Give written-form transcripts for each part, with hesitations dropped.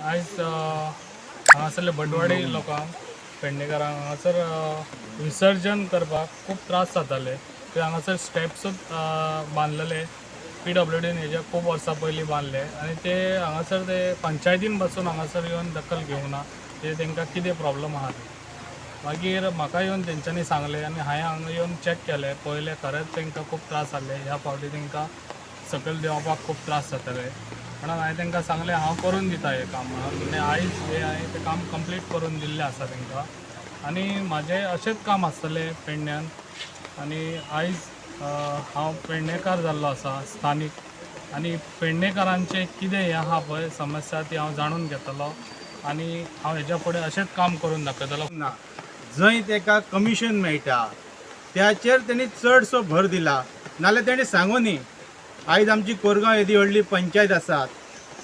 आयज हांगासरले बटवाडी लोकांक पेडणेकारांक हांगासर विसर्जन करपाक खूब त्रास जाताले. ते हांगासर स्टेप्सूच बांदलेले PWDन हेजे खूब वर्सां पयलीं बांदले आनी ते हांगासर ते पंचायतीन बसून हांगासर येवन दखल घेवंक ना ते तांकां कितें प्रॉब्लम आहा ते. मागीर म्हाका येवन तेंच्यांनी सांगलें आनी हांवें हांगा येवन चॅक केलें, पळयलें खरेंच तांकां खूब त्रास जाल्ले. ह्या फावटी तांकां सकयल देंवपाक खूब त्रास जातले म्हणून हांवें तांकां सांगलें हांव करून दिता हें काम म्हणून. आनी आयज हांवें तें काम कंप्लीट करून दिल्लें आसा तांकां. आनी म्हाजें अशेंच काम आसतलें पेडण्यान. आनी आयज हांव पेडणेकार जाल्लो आसा स्थानीक आनी पेडणेकारांचें कितें हें आहा पळय समस्या ती हांव जाणून घेतलो आनी हांव हेज्या फुडें अशेंच काम करून दाखयतलो. ना जंय ताका कमिशन मेळटा त्याचेर तेणी चडसो भर दिला. नाल्यार तेणी सांगूनी आयज आमची कोरगांव येदी व्हडली पंचायत आसा,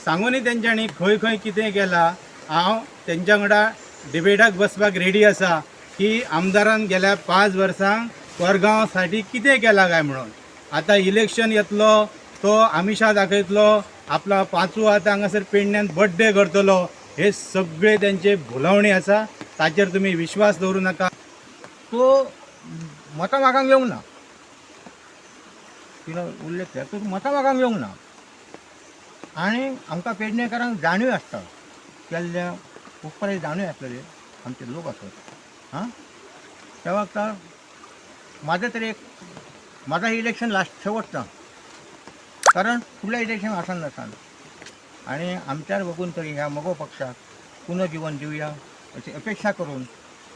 सांगूनी तेंच्यांनी खंय खंय कितें केलां. हांव तेंच्या वांगडा डिबेटाक बसपाक रेडी आसा की आमदारान गेल्या 5 वर्सांक कोरगांव साठी कितें केलां काय म्हणून. आतां इलेक्शन येतलो तो आमिशा दाखयतलो, आपला 5वो आतां हांगासर पेडण्यान बर्थडे करतलो. हे सगळे तेंचे भुलवणी आसा, ताचेर तुमी विश्वास दवरूं नाका. तो मतां मागूंक येवंक ना, तिणें उल्लेख केला तो मतां मागूंक येवंक ना. आनी आमकां पेडणेकारांक जाणीव आसता केल्ल्या उपकाराची जाणीव आसलेली आमचे लोक आसात. त्या वखदार माझं तरी माझा इलेक्शन लास्ट शेवटचा, कारण फुडल्या इलेक्शन आसान नासान आणि आमच्यार बघून तरी ह्या मगो पक्षाक पुनर्जीवन दिवया अशी अपेक्षा करून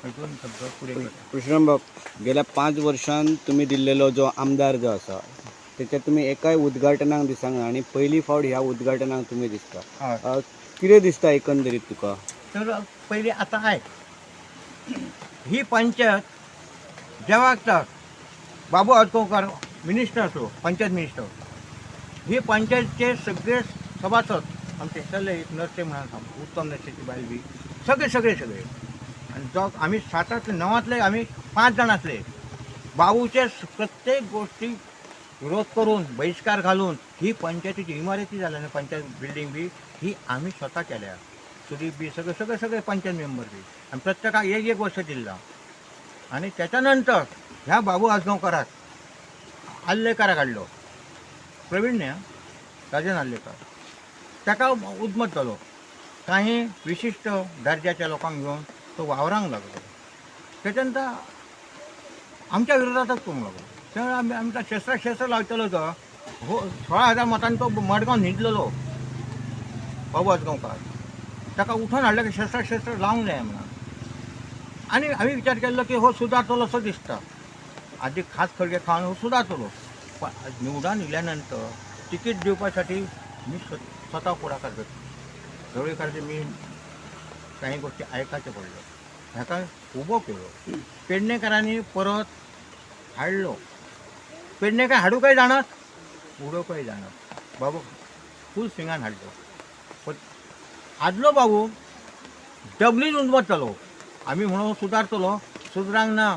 हातून शब्द पुढे वयता. कृष्णबाब, गेल्या 5 वर्षांत तुम्ही दिल्लेलो जो आमदार जो आसा त्याच्या तुम्ही एकाय उद्घाटनाक दिसांक ना आनी पयली फावट ह्या उद्घाटनाक तुम्ही दिसता. कितें दिसता एकंदरीत तुका? तर पहिले आता आहे ही पंचायत ज्या वखदार बाबू आडकोकर मिनिस्टर असो, पंचायत मिनिस्टर, ही पंचायतचे सगळे सभासद आमचे सगळे एक नर्से म्हणून उत्तम नर्सेची बायल बी सगळे आणि जो आम्ही 7 9 आम्ही 5 जाण असले. बाबूचे प्रत्येक गोष्टी विरोध करून बहिष्कार घालून ही पंचायतीची इमारती झाल्या ना, पंचायत बिल्डिंग बी ही आम्ही स्वतः केल्या. सुदीप बी सगळे पंचायत मेंबर बी आणि प्रत्येकाक एक वर्ष दिला. आणि त्याच्यानंतर ह्या बाबू आजगावकराक आल्लेकारा काढलो, प्रवीण न्ही राजन आल्लेकर, ताका उद्मत जालो. काही विशिष्ट दर्जाच्या लोकांक घेऊन तो वावरांक लागलो. त्याच्यानंतर आमच्या विरोधातच करूंक लागलो. त्यामुळे आम्ही आमचा शस्त्र लावतलो तो हो 16,000 मतांनी तो मडगांव न्हिदलेलो बाबू आजगावकार. ताका उठून हाडलं की शस्त्र लावंक जाय म्हणून. आणि आम्ही विचार केल्लो की हो सुदारतलो असो दिसता, आधी खास खडगे खावन हो सुदारतलो. पण निवडून येयल्यानंतर तिकीट दिवपासाठी मी स्वतः पुढाकार घेतलो. जवळीकडचे मी काही गोष्टी ऐकायचे पडलो, ह्याका उबो केलो. पेडणेकरांनी परत हाडलो. पेडणेकार हाडूकय जाणात उडोवकय जाणात. बाबू फूल सिंगान हाडलो. पण आदलो बाबू डबलीन उदमत जालो. आम्ही म्हणून सुदारतलो, सुदरांक ना.